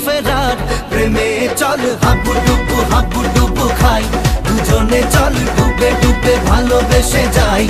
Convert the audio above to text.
ফেরার। প্রেমে চল হাবুডুবু খাই, দুজনে চল ডুবে ডুবে ভালোবেসে যাই।